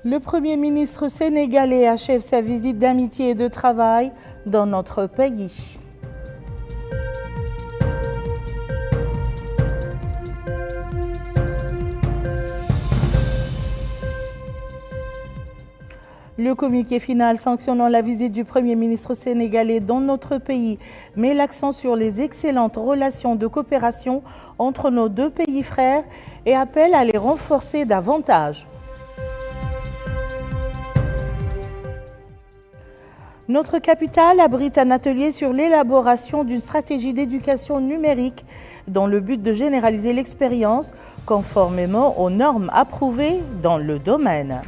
Le Premier ministre sénégalais achève sa visite d'amitié et de travail dans notre pays. Le communiqué final sanctionnant la visite du Premier ministre sénégalais dans notre pays met l'accent sur les excellentes relations de coopération entre nos deux pays frères et appelle à les renforcer davantage. Notre capitale abrite un atelier sur l'élaboration d'une stratégie d'éducation numérique dans le but de généraliser l'expérience conformément aux normes approuvées dans le domaine.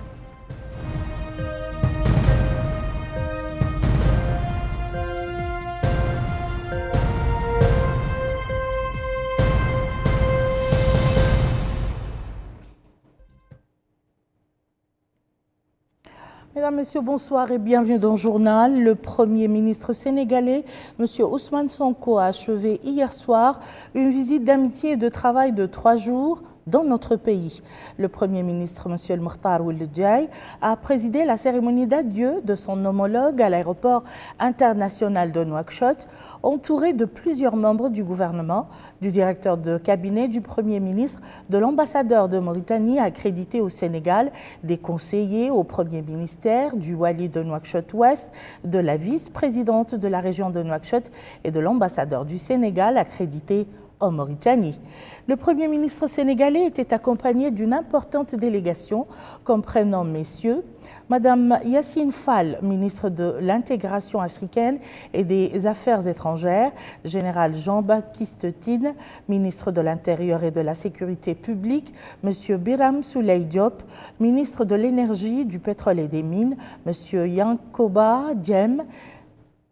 Mesdames, Messieurs, bonsoir et bienvenue dans le journal. Le Premier ministre sénégalais, M. Ousmane Sonko, a achevé hier soir une visite d'amitié et de travail de 3 jours dans notre pays. Le Premier ministre, M. El Mokhtar Ould Ndiaye, a présidé la cérémonie d'adieu de son homologue à l'aéroport international de Nouakchott, entouré de plusieurs membres du gouvernement, du directeur de cabinet du Premier ministre, de l'ambassadeur de Mauritanie accrédité au Sénégal, des conseillers au Premier ministère, du wali de Nouakchott-Ouest, de la vice-présidente de la région de Nouakchott et de l'ambassadeur du Sénégal accrédité en Mauritanie. Le Premier ministre sénégalais était accompagné d'une importante délégation comprenant messieurs Madame Yassine Fall, ministre de l'Intégration africaine et des Affaires étrangères, Général Jean-Baptiste Tine, ministre de l'Intérieur et de la Sécurité publique, Monsieur Biram Souley Diop, ministre de l'Énergie, du Pétrole et des Mines, Monsieur Yankoba Diem,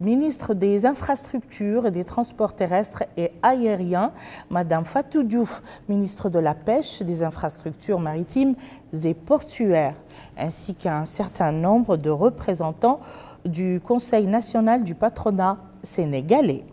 ministre des Infrastructures et des Transports terrestres et aériens, Madame Fatou Diouf, ministre de la Pêche, des Infrastructures maritimes et portuaires, ainsi qu'un certain nombre de représentants du Conseil national du patronat sénégalais.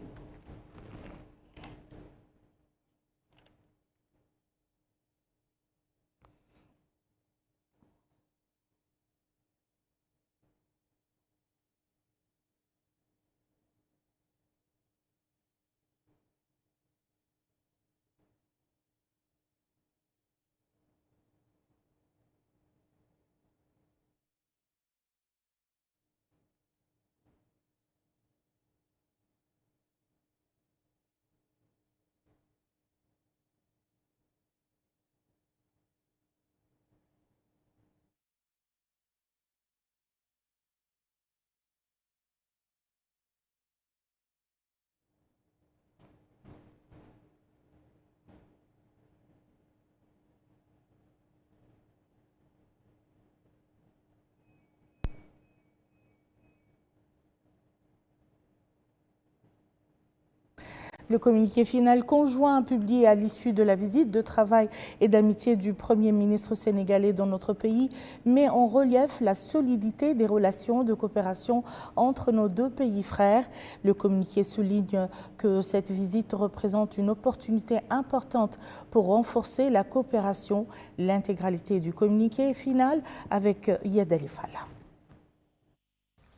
Le communiqué final conjoint publié à l'issue de la visite de travail et d'amitié du Premier ministre sénégalais dans notre pays met en relief la solidité des relations de coopération entre nos deux pays frères. Le communiqué souligne que cette visite représente une opportunité importante pour renforcer la coopération. L'intégralité du communiqué final avec Yad Ali Falla.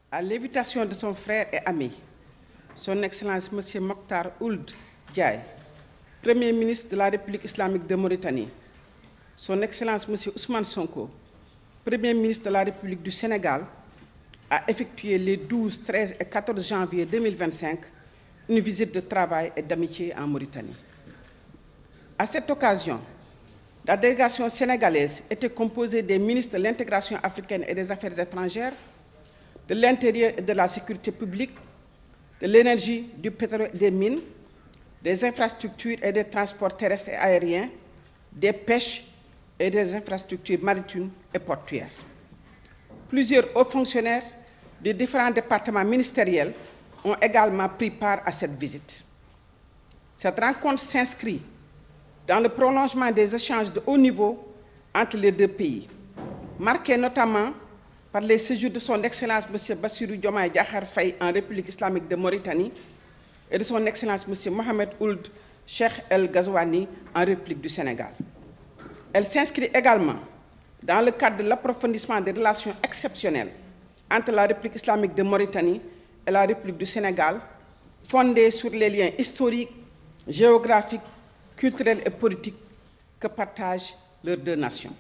À l'invitation de son frère et ami, Son Excellence M. Mokhtar Ould Ndiaye, Premier ministre de la République islamique de Mauritanie, Son Excellence M. Ousmane Sonko, Premier ministre de la République du Sénégal, a effectué les 12, 13 et 14 janvier 2025 une visite de travail et d'amitié en Mauritanie. À cette occasion, la délégation sénégalaise était composée des ministres de l'intégration africaine et des affaires étrangères, de l'intérieur et de la sécurité publique, de l'énergie, du pétrole et des mines, des infrastructures et des transports terrestres et aériens, des pêches et des infrastructures maritimes et portuaires. Plusieurs hauts fonctionnaires des différents départements ministériels ont également pris part à cette visite. Cette rencontre s'inscrit dans le prolongement des échanges de haut niveau entre les deux pays, marqués notamment par les séjours de son Excellence M. Bassirou Diomaye Diakhar Faye en République islamique de Mauritanie et de son Excellence M. Mohamed Ould Cheikh El Ghazouani en République du Sénégal. Elle s'inscrit également dans le cadre de l'approfondissement des relations exceptionnelles entre la République islamique de Mauritanie et la République du Sénégal, fondées sur les liens historiques, géographiques, culturels et politiques que partagent leurs deux nations.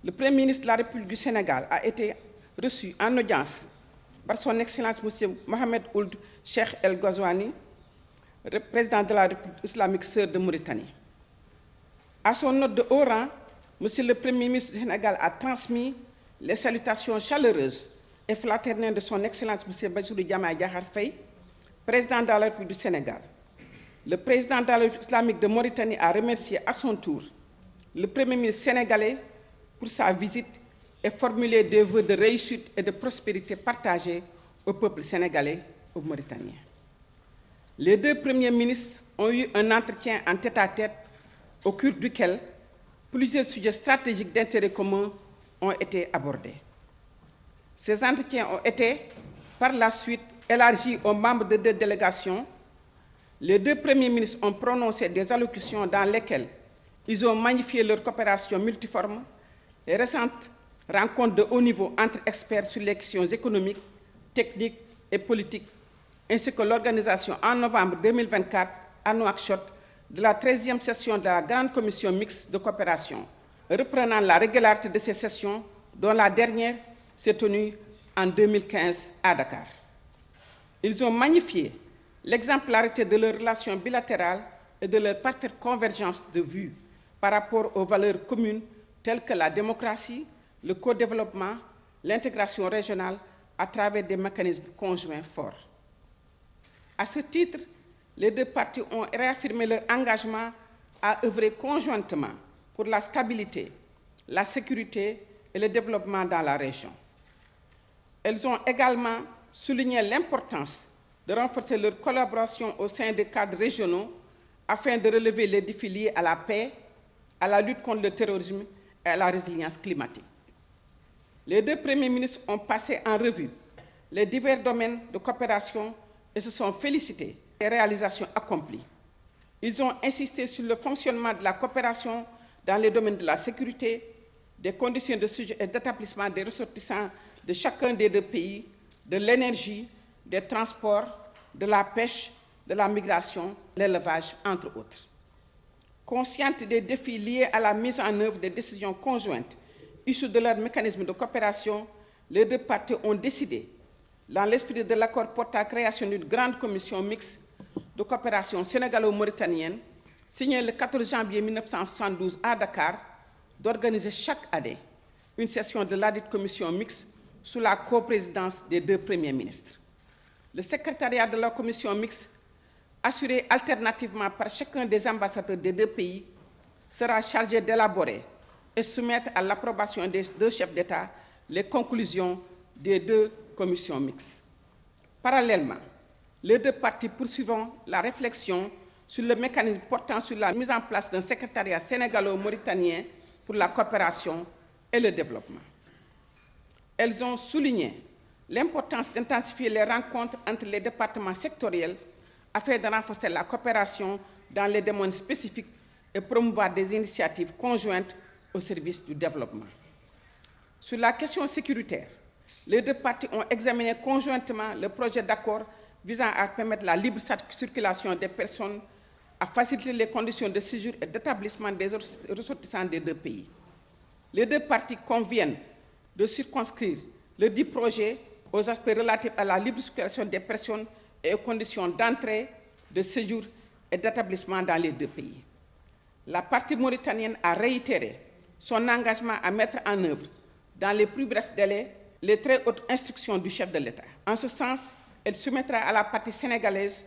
Le Premier ministre de la République du Sénégal a été reçu en audience par son Excellence M. Mohamed Ould Cheikh El Ghazouani, président de la République islamique sœur de Mauritanie. À son hôte de haut rang, M. le Premier ministre du Sénégal a transmis les salutations chaleureuses et fraternelles de son Excellence M. Bassirou Diomaye Diakhar Faye, président de la République du Sénégal. Le président de la République islamique de Mauritanie a remercié à son tour le Premier ministre sénégalais pour sa visite et formulé des vœux de réussite et de prospérité partagés au peuple sénégalais et aux Mauritaniens. Les deux premiers ministres ont eu un entretien en tête-à-tête au cours duquel plusieurs sujets stratégiques d'intérêt commun ont été abordés. Ces entretiens ont été par la suite élargis aux membres de deux délégations. Les deux premiers ministres ont prononcé des allocutions dans lesquelles ils ont magnifié leur coopération multiforme. Les récentes rencontres de haut niveau entre experts sur les questions économiques, techniques et politiques, ainsi que l'organisation en novembre 2024 à Nouakchott de la 13e session de la Grande Commission mixte de coopération, reprenant la régularité de ces sessions, dont la dernière s'est tenue en 2015 à Dakar. Ils ont magnifié l'exemplarité de leurs relations bilatérales et de leur parfaite convergence de vues par rapport aux valeurs communes telles que la démocratie, le co-développement, l'intégration régionale à travers des mécanismes conjoints forts. À ce titre, les deux parties ont réaffirmé leur engagement à œuvrer conjointement pour la stabilité, la sécurité et le développement dans la région. Elles ont également souligné l'importance de renforcer leur collaboration au sein des cadres régionaux afin de relever les défis liés à la paix, à la lutte contre le terrorisme et à la résilience climatique. Les deux premiers ministres ont passé en revue les divers domaines de coopération et se sont félicités des réalisations accomplies. Ils ont insisté sur le fonctionnement de la coopération dans les domaines de la sécurité, des conditions de séjour et d'établissement des ressortissants de chacun des deux pays, de l'énergie, des transports, de la pêche, de la migration, l'élevage, entre autres. Conscientes des défis liés à la mise en œuvre des décisions conjointes issues de leur mécanisme de coopération, les deux parties ont décidé, dans l'esprit de l'accord portant à la création d'une grande commission mixte de coopération sénégalo-mauritanienne, signé le 14 janvier 1972 à Dakar, d'organiser chaque année une session de ladite commission mixte sous la coprésidence des deux premiers ministres. Le secrétariat de la commission mixte, assuré alternativement par chacun des ambassadeurs des deux pays, sera chargé d'élaborer et soumettre à l'approbation des deux chefs d'État les conclusions des deux commissions mixtes. Parallèlement, les deux parties poursuivront la réflexion sur le mécanisme portant sur la mise en place d'un secrétariat sénégalo-mauritanien pour la coopération et le développement. Elles ont souligné l'importance d'intensifier les rencontres entre les départements sectoriels afin de renforcer la coopération dans les domaines spécifiques et promouvoir des initiatives conjointes au service du développement. Sur la question sécuritaire, les deux parties ont examiné conjointement le projet d'accord visant à permettre la libre circulation des personnes, à faciliter les conditions de séjour et d'établissement des ressortissants des deux pays. Les deux parties conviennent de circonscrire le dit projet aux aspects relatifs à la libre circulation des personnes et aux conditions d'entrée, de séjour et d'établissement dans les deux pays. La partie mauritanienne a réitéré son engagement à mettre en œuvre, dans les plus brefs délais, les très hautes instructions du chef de l'État. En ce sens, elle soumettra à la partie sénégalaise,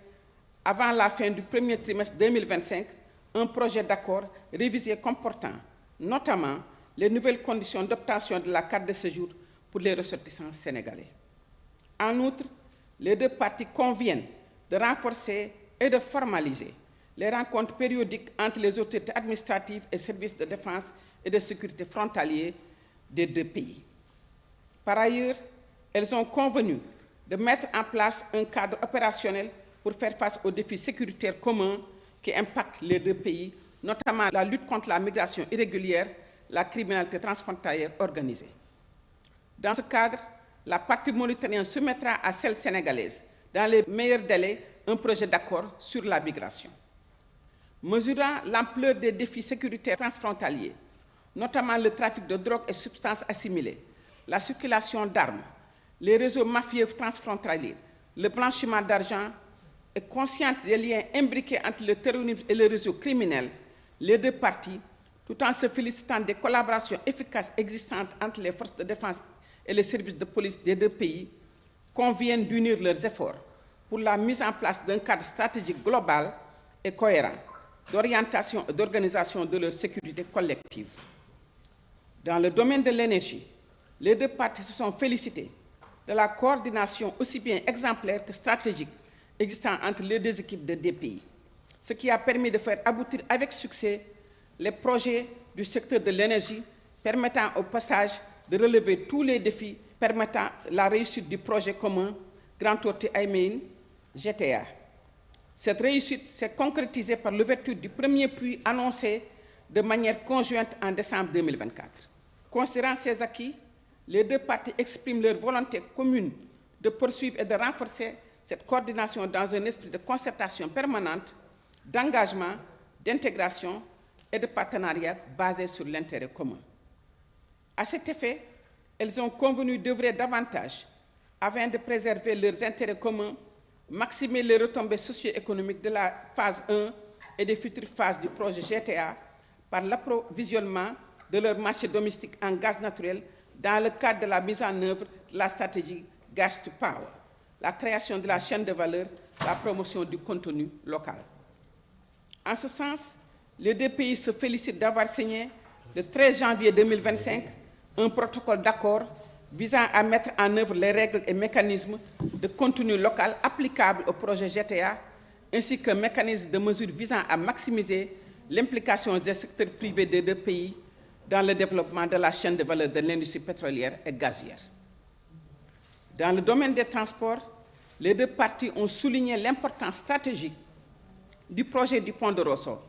avant la fin du premier trimestre 2025, un projet d'accord révisé comportant notamment les nouvelles conditions d'obtention de la carte de séjour pour les ressortissants sénégalais. En outre, les deux parties conviennent de renforcer et de formaliser les rencontres périodiques entre les autorités administratives et services de défense et de sécurité frontaliers des deux pays. Par ailleurs, elles ont convenu de mettre en place un cadre opérationnel pour faire face aux défis sécuritaires communs qui impactent les deux pays, notamment la lutte contre la migration irrégulière, la criminalité transfrontalière organisée. Dans ce cadre, la partie mauritanienne soumettra à celle sénégalaise, dans les meilleurs délais, un projet d'accord sur la migration. Mesurant l'ampleur des défis sécuritaires transfrontaliers, notamment le trafic de drogue et substances assimilées, la circulation d'armes, les réseaux mafieux transfrontaliers, le blanchiment d'argent, et consciente des liens imbriqués entre le terrorisme et le réseau criminel, les deux parties, tout en se félicitant des collaborations efficaces existantes entre les forces de défense et les services de police des deux pays, conviennent d'unir leurs efforts pour la mise en place d'un cadre stratégique global et cohérent d'orientation et d'organisation de leur sécurité collective. Dans le domaine de l'énergie, les deux parties se sont félicitées de la coordination aussi bien exemplaire que stratégique existant entre les deux équipes de deux pays, ce qui a permis de faire aboutir avec succès les projets du secteur de l'énergie permettant au passage de relever tous les défis permettant la réussite du projet commun Grand Tortue Ayméin GTA. Cette réussite s'est concrétisée par l'ouverture du premier puits annoncé de manière conjointe en décembre 2024. Considérant ces acquis, les deux parties expriment leur volonté commune de poursuivre et de renforcer cette coordination dans un esprit de concertation permanente, d'engagement, d'intégration et de partenariat basé sur l'intérêt commun. À cet effet, elles ont convenu d'œuvrer davantage afin de préserver leurs intérêts communs, maximiser les retombées socio-économiques de la phase 1 et des futures phases du projet GTA par l'approvisionnement de leur marché domestique en gaz naturel dans le cadre de la mise en œuvre de la stratégie Gas to Power, la création de la chaîne de valeur, la promotion du contenu local. En ce sens, les deux pays se félicitent d'avoir signé le 13 janvier 2025 un protocole d'accord visant à mettre en œuvre les règles et mécanismes de contenu local applicables au projet GTA, ainsi qu'un mécanisme de mesure visant à maximiser l'implication des secteurs privés des deux pays dans le développement de la chaîne de valeur de l'industrie pétrolière et gazière. Dans le domaine des transports, les deux parties ont souligné l'importance stratégique du projet du pont de Rosso,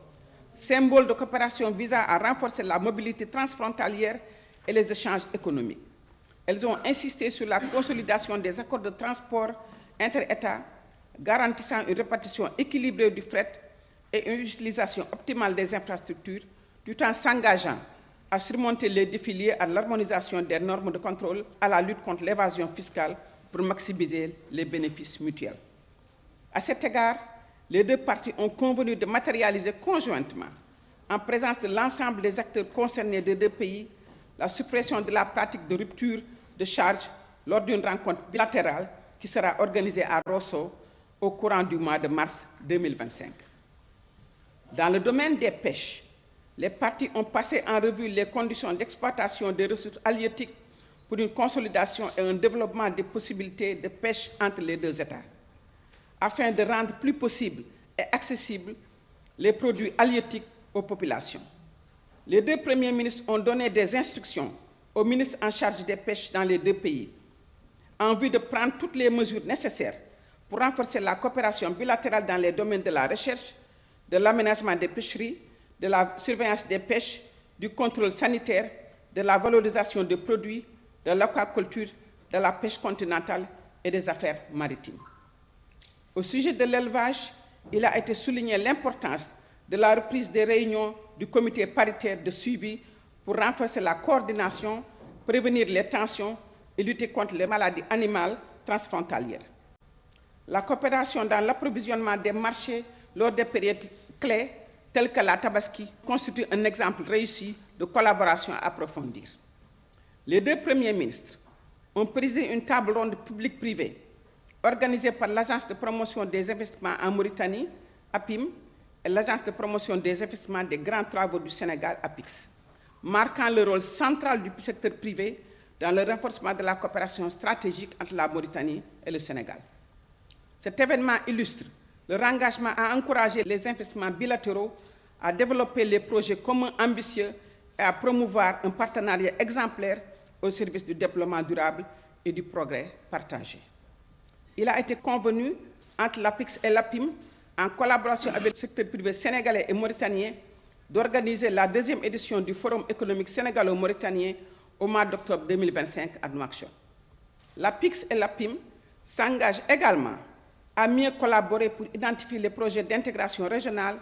symbole de coopération visant à renforcer la mobilité transfrontalière et les échanges économiques. Elles ont insisté sur la consolidation des accords de transport inter-États, garantissant une répartition équilibrée du fret et une utilisation optimale des infrastructures, tout en s'engageant à surmonter les défis liés à l'harmonisation des normes de contrôle, à la lutte contre l'évasion fiscale pour maximiser les bénéfices mutuels. À cet égard, les deux parties ont convenu de matérialiser conjointement, en présence de l'ensemble des acteurs concernés des deux pays, la suppression de la pratique de rupture de charge lors d'une rencontre bilatérale qui sera organisée à Rosso au courant du mois de mars 2025. Dans le domaine des pêches, les parties ont passé en revue les conditions d'exploitation des ressources halieutiques pour une consolidation et un développement des possibilités de pêche entre les deux États, afin de rendre plus possible et accessible les produits halieutiques aux populations. Les deux premiers ministres ont donné des instructions aux ministres en charge des pêches dans les deux pays, en vue de prendre toutes les mesures nécessaires pour renforcer la coopération bilatérale dans les domaines de la recherche, de l'aménagement des pêcheries, de la surveillance des pêches, du contrôle sanitaire, de la valorisation des produits, de l'aquaculture, de la pêche continentale et des affaires maritimes. Au sujet de l'élevage, il a été souligné l'importance de la reprise des réunions du comité paritaire de suivi pour renforcer la coordination, prévenir les tensions et lutter contre les maladies animales transfrontalières. La coopération dans l'approvisionnement des marchés lors des périodes clés, telles que la Tabaski, constitue un exemple réussi de collaboration à approfondir. Les deux premiers ministres ont présidé une table ronde publique-privée organisée par l'Agence de promotion des investissements en Mauritanie, APIM, et l'Agence de promotion des investissements des grands travaux du Sénégal, APIX, marquant le rôle central du secteur privé dans le renforcement de la coopération stratégique entre la Mauritanie et le Sénégal. Cet événement illustre leur engagement à encourager les investissements bilatéraux, à développer les projets communs ambitieux et à promouvoir un partenariat exemplaire au service du développement durable et du progrès partagé. Il a été convenu entre l'APIX et l'APIM, en collaboration avec le secteur privé sénégalais et mauritanien, d'organiser la deuxième édition du Forum économique sénégalo-mauritanien au mois d'octobre 2025 à Nouakchott. L'APIX et l'APIM s'engagent également à mieux collaborer pour identifier les projets d'intégration régionale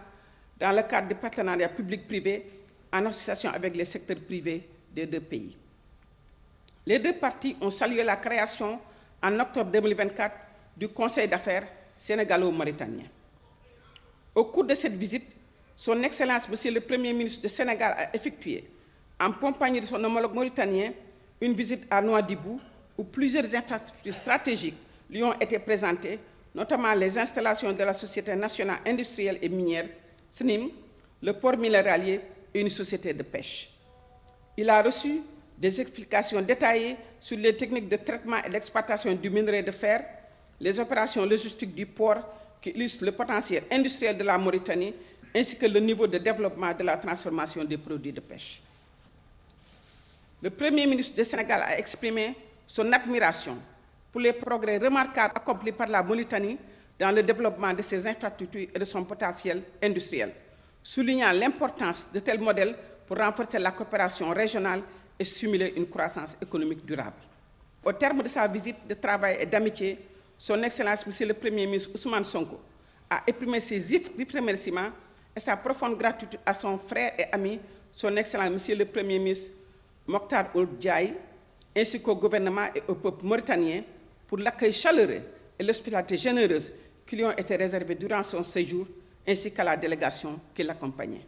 dans le cadre du partenariat public-privé en association avec les secteurs privés des deux pays. Les deux parties ont salué la création en octobre 2024 du Conseil d'affaires sénégalo-mauritanien. Au cours de cette visite, Son Excellence, Monsieur le Premier ministre du Sénégal, a effectué, en compagnie de son homologue mauritanien, une visite à Nouadhibou, où plusieurs infrastructures stratégiques lui ont été présentées, notamment les installations de la Société nationale industrielle et minière, SNIM, le port minéralier et une société de pêche. Il a reçu des explications détaillées sur les techniques de traitement et d'exploitation du minerai de fer, les opérations logistiques du port qui illustrent le potentiel industriel de la Mauritanie, ainsi que le niveau de développement de la transformation des produits de pêche. Le Premier ministre du Sénégal a exprimé son admiration pour les progrès remarquables accomplis par la Mauritanie dans le développement de ses infrastructures et de son potentiel industriel, soulignant l'importance de tels modèles pour renforcer la coopération régionale et stimuler une croissance économique durable. Au terme de sa visite de travail et d'amitié, Son Excellence, Monsieur le Premier ministre Ousmane Sonko, a exprimé ses vifs remerciements et sa profonde gratitude à son frère et ami, Son Excellence, Monsieur le Premier ministre Mokhtar Ould Diaye, ainsi qu'au gouvernement et au peuple mauritanien pour l'accueil chaleureux et l'hospitalité généreuse qui lui ont été réservés durant son séjour, ainsi qu'à la délégation qui l'accompagnait.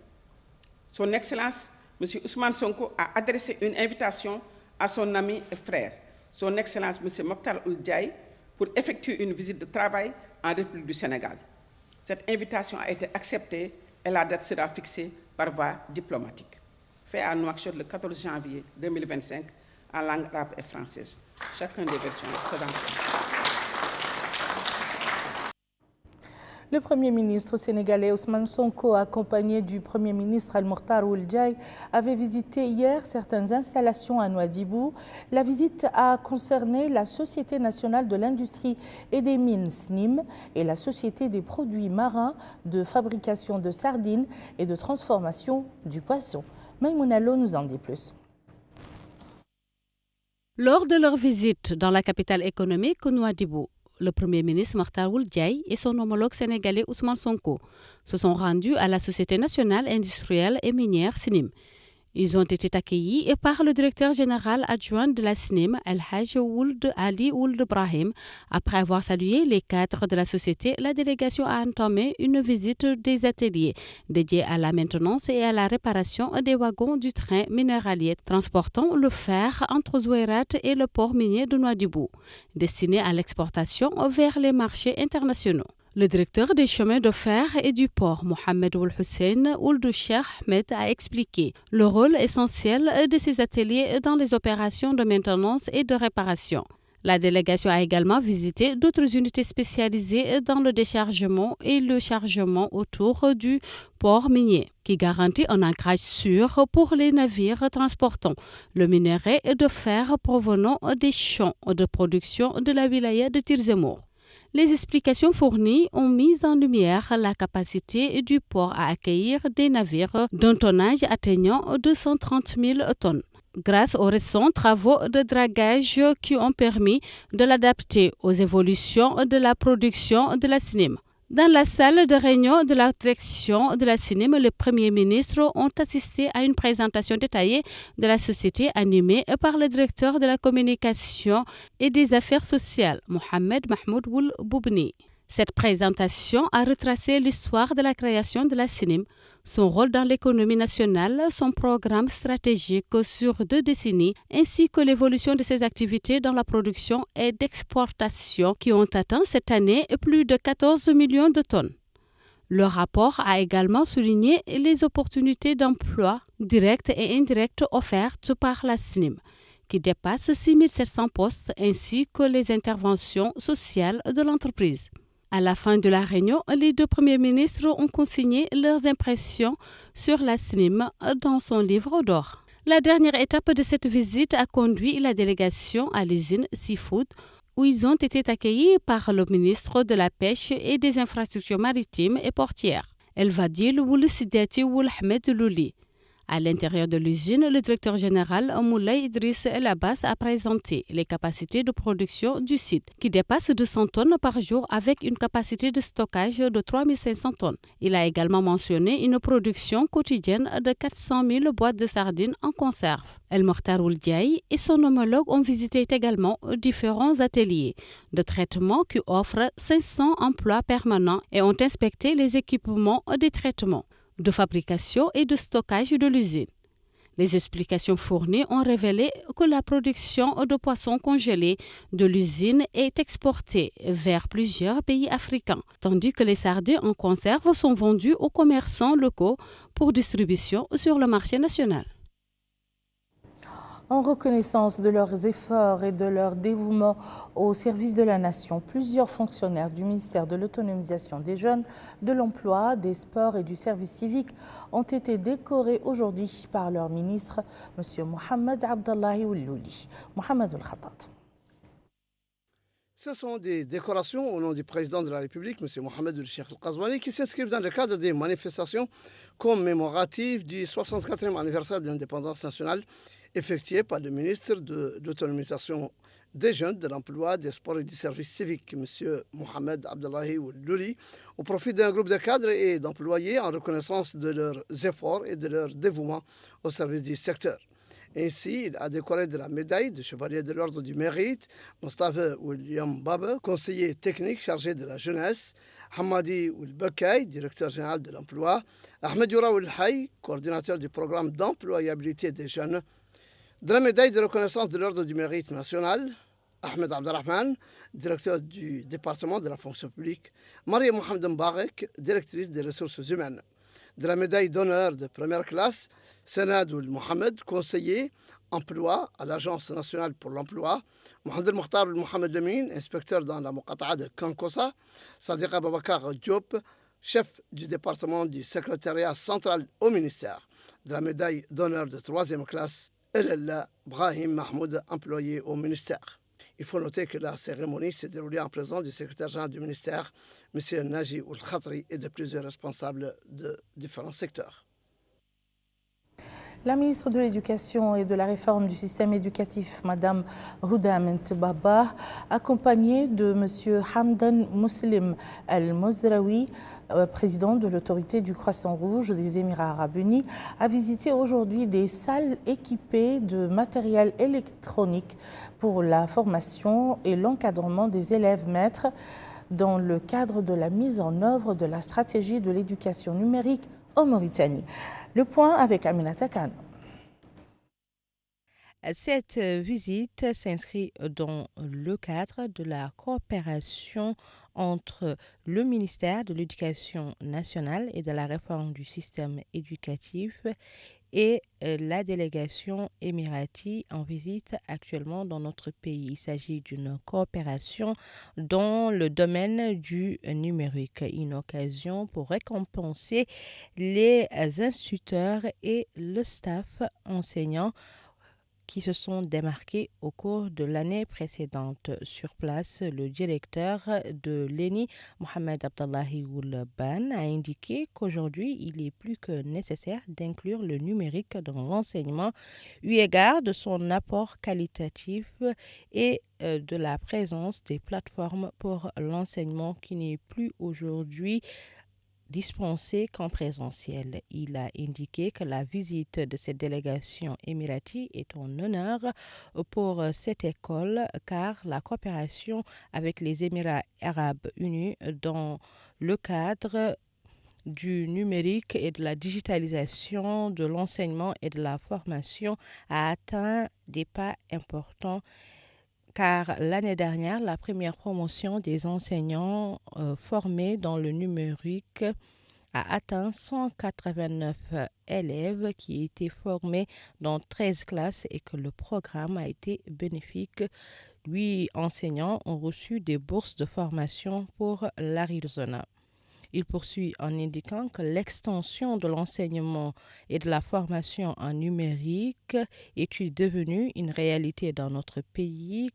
Son Excellence, M. Ousmane Sonko, a adressé une invitation à son ami et frère, Son Excellence, M. Mokhtar Ould Diaye, pour effectuer une visite de travail en République du Sénégal. Cette invitation a été acceptée et la date sera fixée par voie diplomatique. Fait à Nouakchott le 14 janvier 2025 en langue arabe et française. Chacun des versions présentées. Le Premier ministre sénégalais Ousmane Sonko, accompagné du Premier ministre Al-Mokhtar Ould Diaye, avait visité hier certaines installations à Nouadhibou. La visite a concerné la Société nationale de l'industrie et des mines SNIM et la Société des produits marins de fabrication de sardines et de transformation du poisson. Maïmouna Lo nous en dit plus. Lors de leur visite dans la capitale économique, Nouadhibou, le Premier ministre Mokhtar Ould Diaye et son homologue sénégalais Ousmane Sonko se sont rendus à la Société nationale industrielle et minière SNIM. Ils ont été accueillis par le directeur général adjoint de la SNIM, El-Hajj Ould Ali Ould Brahim. Après avoir salué les cadres de la société, la délégation a entamé une visite des ateliers dédiés à la maintenance et à la réparation des wagons du train minéralier transportant le fer entre Zouérat et le port minier de Nouadhibou, destiné à l'exportation vers les marchés internationaux. Le directeur des chemins de fer et du port, Mohamed Ould Hussein Ould Cheikh Ahmed, a expliqué le rôle essentiel de ces ateliers dans les opérations de maintenance et de réparation. La délégation a également visité d'autres unités spécialisées dans le déchargement et le chargement autour du port minier, qui garantit un ancrage sûr pour les navires transportant le minerai de fer provenant des champs de production de la wilaya de Tirzemour. Les explications fournies ont mis en lumière la capacité du port à accueillir des navires d'un tonnage atteignant 230 000 tonnes. Grâce aux récents travaux de dragage qui ont permis de l'adapter aux évolutions de la production de la SNIM. Dans la salle de réunion de la direction de la SNIM, les premiers ministres ont assisté à une présentation détaillée de la société animée par le directeur de la communication et des affaires sociales, Mohamed Mahmoud Ould Boubni. Cette présentation a retracé l'histoire de la création de la SNIM, son rôle dans l'économie nationale, son programme stratégique sur 2 décennies, ainsi que l'évolution de ses activités dans la production et d'exportation qui ont atteint cette année plus de 14 millions de tonnes. Le rapport a également souligné les opportunités d'emploi directes et indirectes offertes par la SNIM, qui dépasse 6 700 postes, ainsi que les interventions sociales de l'entreprise. À la fin de la réunion, les deux premiers ministres ont consigné leurs impressions sur la SNIM dans son livre d'or. La dernière étape de cette visite a conduit la délégation à l'usine Seafood, où ils ont été accueillis par le ministre de la Pêche et des Infrastructures maritimes et portières, El-Vadil Ould Sidati Ould Ahmed Louli. À l'intérieur de l'usine, le directeur général Moulay Idriss El Abbas a présenté les capacités de production du site, qui dépassent 200 tonnes par jour avec une capacité de stockage de 3 500 tonnes. Il a également mentionné une production quotidienne de 400 000 boîtes de sardines en conserve. El Mokhtar Ould Diaye et son homologue ont visité également différents ateliers de traitement qui offrent 500 emplois permanents et ont inspecté les équipements de traitement, de fabrication et de stockage de l'usine. Les explications fournies ont révélé que la production de poissons congelés de l'usine est exportée vers plusieurs pays africains, tandis que les sardines en conserve sont vendues aux commerçants locaux pour distribution sur le marché national. En reconnaissance de leurs efforts et de leur dévouement au service de la nation, plusieurs fonctionnaires du ministère de l'Autonomisation des Jeunes, de l'Emploi, des Sports et du Service civique ont été décorés aujourd'hui par leur ministre, M. Mohamed Abdallahi Ould Louli. Mohamed El-Khattat. Ce sont des décorations au nom du président de la République, M. Mohamed El-Cheikh El-Qazouani, qui s'inscrivent dans le cadre des manifestations commémoratives du 64e anniversaire de l'indépendance nationale effectuées par le ministre de l'Autonomisation des Jeunes, de l'Emploi, des Sports et du Service civique, M. Mohamed Abdallahi Ould Louli, au profit d'un groupe de cadres et d'employés en reconnaissance de leurs efforts et de leur dévouement au service du secteur. Ainsi, il a décoré de la médaille de chevalier de l'ordre du mérite Mustafa William Baba, conseiller technique chargé de la jeunesse, Hamadi Ould Bakay, directeur général de l'emploi, Ahmed Youra Ould Hay, coordinateur du programme d'employabilité des jeunes, de la médaille de reconnaissance de l'ordre du mérite national, Ahmed Abdelrahman, directeur du département de la fonction publique, Maria Mohamed Mbarek, directrice des ressources humaines, de la médaille d'honneur de première classe, Senad Ould Mohamed, conseiller emploi à l'Agence nationale pour l'emploi, Mohamed Mokhtar Ould Mohamed Lamine, inspecteur dans la Muqata'a de Kankossa, Sadiqa Babakar Diop, chef du département du secrétariat central au ministère, de la médaille d'honneur de troisième classe, Elella Brahim Mahmoud, employé au ministère. Il faut noter que la cérémonie s'est déroulée en présence du secrétaire général du ministère, M. Naji Ould Khatri, et de plusieurs responsables de différents secteurs. La ministre de l'Éducation et de la Réforme du système éducatif, Mme Houda Mentebaba, accompagnée de M. Hamdan Muslim El-Mozraoui, président de l'autorité du Croissant Rouge des Émirats Arabes Unis, a visité aujourd'hui des salles équipées de matériel électronique pour la formation et l'encadrement des élèves maîtres dans le cadre de la mise en œuvre de la stratégie de l'éducation numérique en Mauritanie. Le point avec Aminata Khan. Cette visite s'inscrit dans le cadre de la coopération entre le ministère de l'Éducation nationale et de la réforme du système éducatif et la délégation émirati en visite actuellement dans notre pays. Il s'agit d'une coopération dans le domaine du numérique, une occasion pour récompenser les instituteurs et le staff enseignant qui se sont démarqués au cours de l'année précédente. Sur place, le directeur de l'ENI, Mohamed Abdallahi Ould Ban, a indiqué qu'aujourd'hui, il est plus que nécessaire d'inclure le numérique dans l'enseignement, eu égard de son apport qualitatif et de la présence des plateformes pour l'enseignement qui n'est plus aujourd'hui dispensé qu'en présentiel. Il a indiqué que la visite de cette délégation émirati est un honneur pour cette école car la coopération avec les Émirats arabes unis dans le cadre du numérique et de la digitalisation de l'enseignement et de la formation a atteint des pas importants car l'année dernière, la première promotion des enseignants formés dans le numérique a atteint 189 élèves qui étaient formés dans 13 classes et que le programme a été bénéfique. 8 enseignants ont reçu des bourses de formation pour l'Arizona. Il poursuit en indiquant que l'extension de l'enseignement et de la formation en numérique est devenue une réalité dans notre pays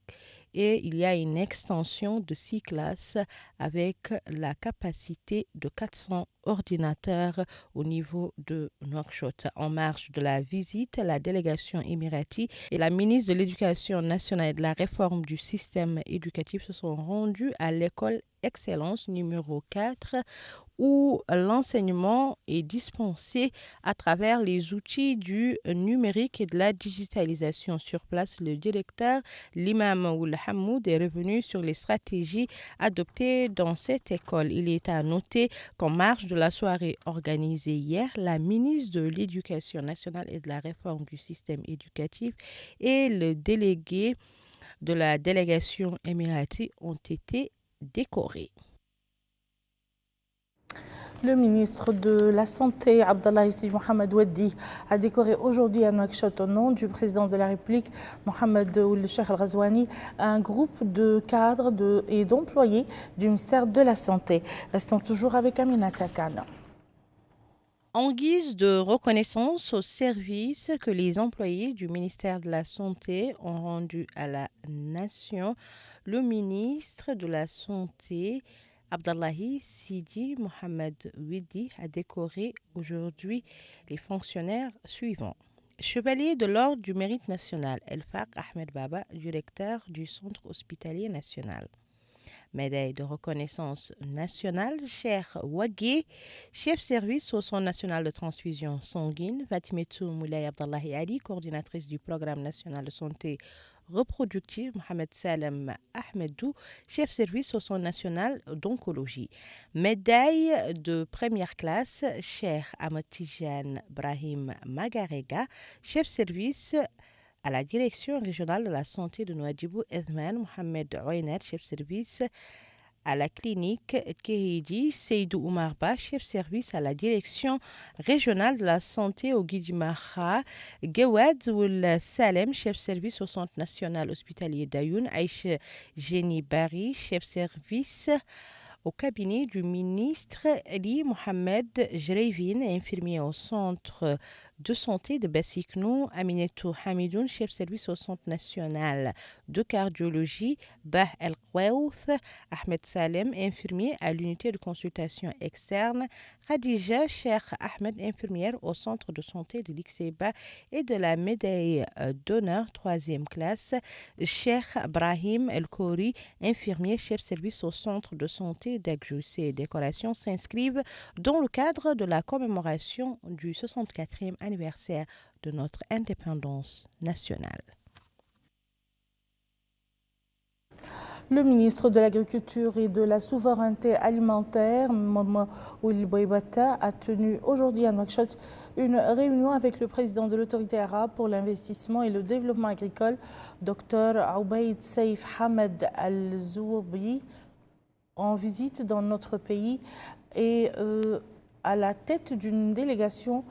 et il y a une extension de 6 classes avec la capacité de 400 ordinateurs au niveau de Nouakchott. En marge de la visite, la délégation émirati et la ministre de l'Éducation nationale et de la réforme du système éducatif se sont rendus à l'école Excellence numéro 4 où l'enseignement est dispensé à travers les outils du numérique et de la digitalisation. Sur place, le directeur, l'imam Oul Hamoud, est revenu sur les stratégies adoptées dans cette école. Il est à noter qu'en marge de la soirée organisée hier, la ministre de l'Éducation nationale et de la réforme du système éducatif et le délégué de la délégation émirati ont été décorés. Le ministre de la Santé, Abdallah Sidi Mohamed Weddi, a décoré aujourd'hui à Nouakchott, au nom du président de la République, Mohamed Ould Cheikh Al-Ghazouani, un groupe de cadres et d'employés du ministère de la Santé. Restons toujours avec Aminata Khan. En guise de reconnaissance au service que les employés du ministère de la Santé ont rendu à la nation, le ministre de la Santé, Abdallahi Sidi Mohamed Weddi, a décoré aujourd'hui les fonctionnaires suivants. Chevalier de l'Ordre du Mérite national, El-Faq Ahmed Baba, directeur du Centre hospitalier national. Médaille de reconnaissance nationale, Cheikh Wagé, chef service au Centre national de transfusion sanguine, Fatimetou Moulay Abdallahi Ali, coordinatrice du programme national de santé reproductive, Mohamed Salem Ahmedou, chef service au Centre national d'oncologie. Médaille de première classe, Cheikh Ahmed Tijan Brahim Magarega, chef service à la direction régionale de la santé de Nouadhibou, Edman Mohamed Oyner, chef service à la clinique Kehidi, Seydou Oumar Ba, chef service à la direction régionale de la santé au Guidimaha, Gewad Oul Salem, chef service au centre national hospitalier d'Ayoun, Aïcha Jenny Bari, chef service au cabinet du ministre Ali Mohamed Jreivin, infirmier au centre de santé de Bessiknou, Aminetou Hamidoun, chef service au centre national de cardiologie, Bah El Khouaouf, Ahmed Salem, infirmier à l'unité de consultation externe, Khadija Cheikh Ahmed, infirmière au centre de santé de l'Ixeba et de la médaille d'honneur 3e classe, Cheikh Brahim El Khoury, infirmier chef service au centre de santé d'Agjou. Ces décorations s'inscrivent dans le cadre de la commémoration du 64e anniversaire de notre indépendance nationale. Le ministre de l'Agriculture et de la Souveraineté alimentaire, Momo Ould Bouibata, a tenu aujourd'hui à Nouakchott une réunion avec le président de l'autorité arabe pour l'investissement et le développement agricole, Dr Oubaïd Seif Hamed Al-Zoubi, en visite dans notre pays et à la tête d'une délégation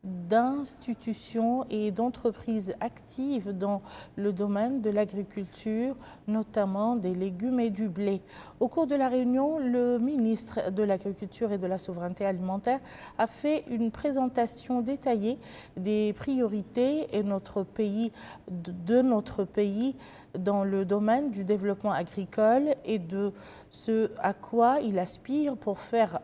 d'institutions et d'entreprises actives dans le domaine de l'agriculture, notamment des légumes et du blé. Au cours de la réunion, le ministre de l'Agriculture et de la Souveraineté alimentaire a fait une présentation détaillée des priorités de notre pays dans le domaine du développement agricole et de ce à quoi il aspire pour faire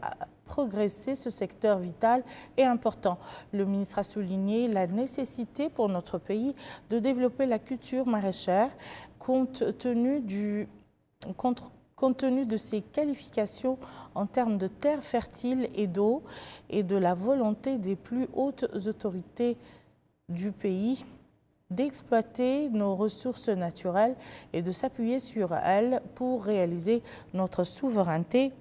progresser ce secteur vital et important. Le ministre a souligné la nécessité pour notre pays de développer la culture maraîchère compte tenu de ses qualifications en termes de terres fertiles et d'eau et de la volonté des plus hautes autorités du pays d'exploiter nos ressources naturelles et de s'appuyer sur elles pour réaliser notre souveraineté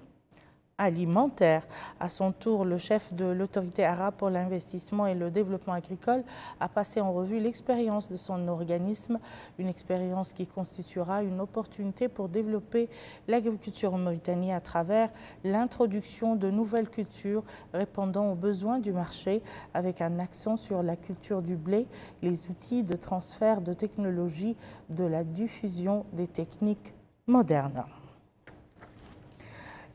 alimentaire. À son tour, le chef de l'autorité arabe pour l'investissement et le développement agricole a passé en revue l'expérience de son organisme, une expérience qui constituera une opportunité pour développer l'agriculture en Mauritanie à travers l'introduction de nouvelles cultures répondant aux besoins du marché, avec un accent sur la culture du blé, les outils de transfert de technologie, de la diffusion des techniques modernes.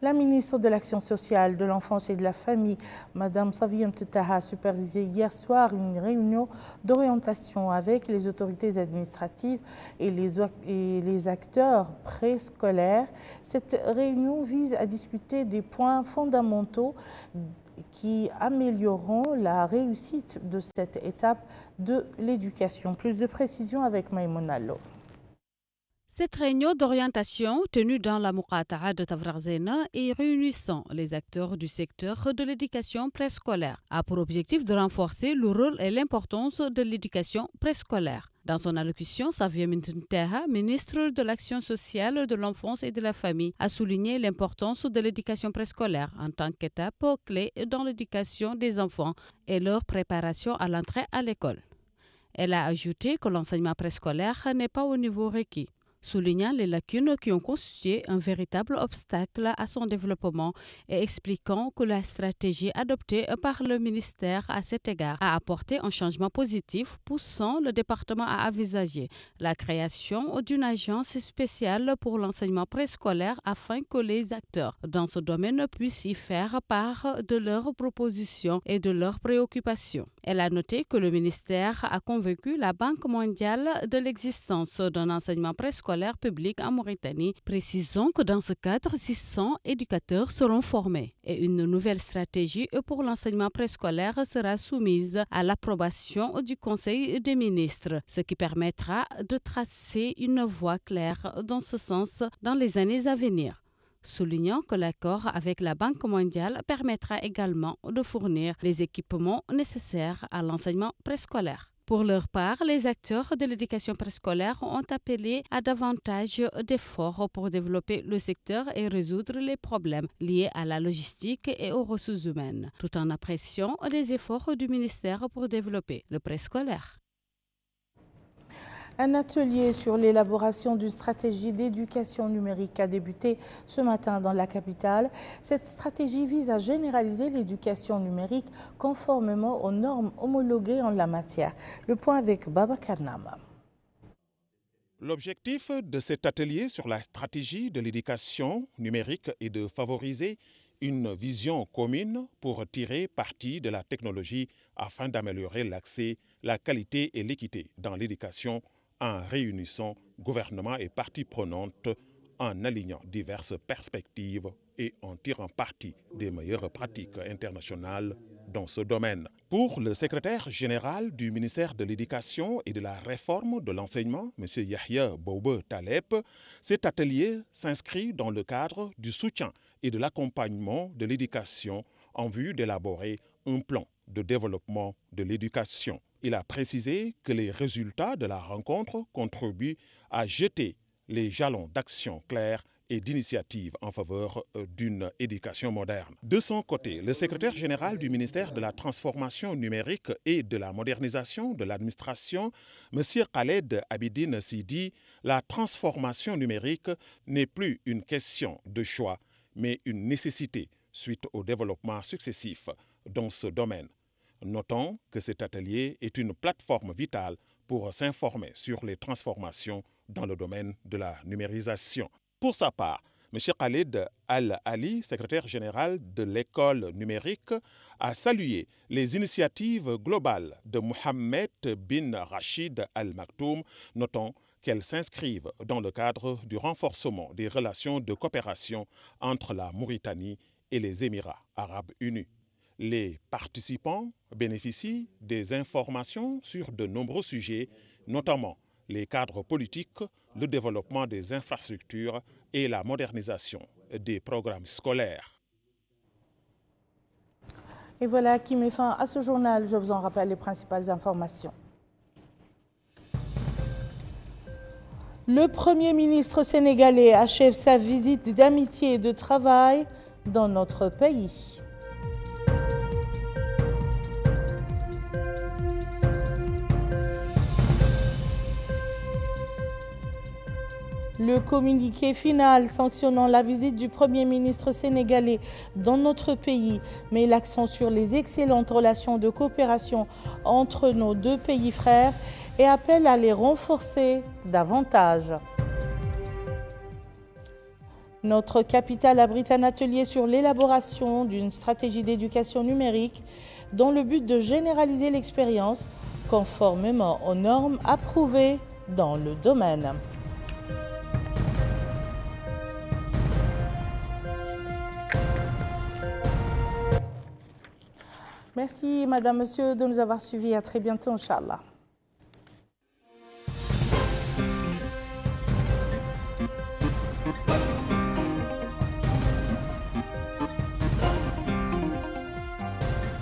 La ministre de l'Action sociale, de l'Enfance et de la Famille, Mme Safiya Mtettaha, a supervisé hier soir une réunion d'orientation avec les autorités administratives et les acteurs préscolaires. Cette réunion vise à discuter des points fondamentaux qui amélioreront la réussite de cette étape de l'éducation. Plus de précisions avec Maïmouna Lo. Cette réunion d'orientation tenue dans la Muqata'a de Tafraghzena et réunissant les acteurs du secteur de l'éducation préscolaire a pour objectif de renforcer le rôle et l'importance de l'éducation préscolaire. Dans son allocution, Safiya Mtettaha, ministre de l'Action sociale, de l'Enfance et de la Famille, a souligné l'importance de l'éducation préscolaire en tant qu'étape clé dans l'éducation des enfants et leur préparation à l'entrée à l'école. Elle a ajouté que l'enseignement préscolaire n'est pas au niveau requis, soulignant les lacunes qui ont constitué un véritable obstacle à son développement et expliquant que la stratégie adoptée par le ministère à cet égard a apporté un changement positif, poussant le département à envisager la création d'une agence spéciale pour l'enseignement préscolaire afin que les acteurs dans ce domaine puissent y faire part de leurs propositions et de leurs préoccupations. Elle a noté que le ministère a convaincu la Banque mondiale de l'existence d'un enseignement préscolaire public en Mauritanie, précisant que dans ce cadre, 600 éducateurs seront formés et une nouvelle stratégie pour l'enseignement préscolaire sera soumise à l'approbation du Conseil des ministres, ce qui permettra de tracer une voie claire dans ce sens dans les années à venir, soulignant que l'accord avec la Banque mondiale permettra également de fournir les équipements nécessaires à l'enseignement préscolaire. Pour leur part, les acteurs de l'éducation préscolaire ont appelé à davantage d'efforts pour développer le secteur et résoudre les problèmes liés à la logistique et aux ressources humaines, tout en appréciant les efforts du ministère pour développer le préscolaire. Un atelier sur l'élaboration d'une stratégie d'éducation numérique a débuté ce matin dans la capitale. Cette stratégie vise à généraliser l'éducation numérique conformément aux normes homologuées en la matière. Le point avec Baba Karnama. L'objectif de cet atelier sur la stratégie de l'éducation numérique est de favoriser une vision commune pour tirer parti de la technologie afin d'améliorer l'accès, la qualité et l'équité dans l'éducation en réunissant gouvernement et parties prenantes, en alignant diverses perspectives et en tirant parti des meilleures pratiques internationales dans ce domaine. Pour le secrétaire général du ministère de l'Éducation et de la réforme de l'enseignement, M. Yahya Boube Taleb, cet atelier s'inscrit dans le cadre du soutien et de l'accompagnement de l'éducation en vue d'élaborer un plan de développement de l'éducation. Il a précisé que les résultats de la rencontre contribuent à jeter les jalons d'action clairs et d'initiatives en faveur d'une éducation moderne. De son côté, le secrétaire général du ministère de la Transformation numérique et de la modernisation de l'administration, M. Khaled Abidine Sidi, la transformation numérique n'est plus une question de choix, mais une nécessité suite au développement successif dans ce domaine. Notons que cet atelier est une plateforme vitale pour s'informer sur les transformations dans le domaine de la numérisation. Pour sa part, M. Khalid Al-Ali, secrétaire général de l'école numérique, a salué les initiatives globales de Mohamed bin Rachid Al Maktoum, notant qu'elles s'inscrivent dans le cadre du renforcement des relations de coopération entre la Mauritanie et les Émirats arabes unis. Les participants bénéficient des informations sur de nombreux sujets, notamment les cadres politiques, le développement des infrastructures et la modernisation des programmes scolaires. Et voilà qui met fin à ce journal. Je vous en rappelle les principales informations. Le Premier ministre sénégalais achève sa visite d'amitié et de travail dans notre pays. Le communiqué final sanctionnant la visite du Premier ministre sénégalais dans notre pays met l'accent sur les excellentes relations de coopération entre nos deux pays frères et appelle à les renforcer davantage. Notre capitale abrite un atelier sur l'élaboration d'une stratégie d'éducation numérique dans le but de généraliser l'expérience conformément aux normes approuvées dans le domaine. Merci, Madame, Monsieur, de nous avoir suivis. À très bientôt, Inch'Allah.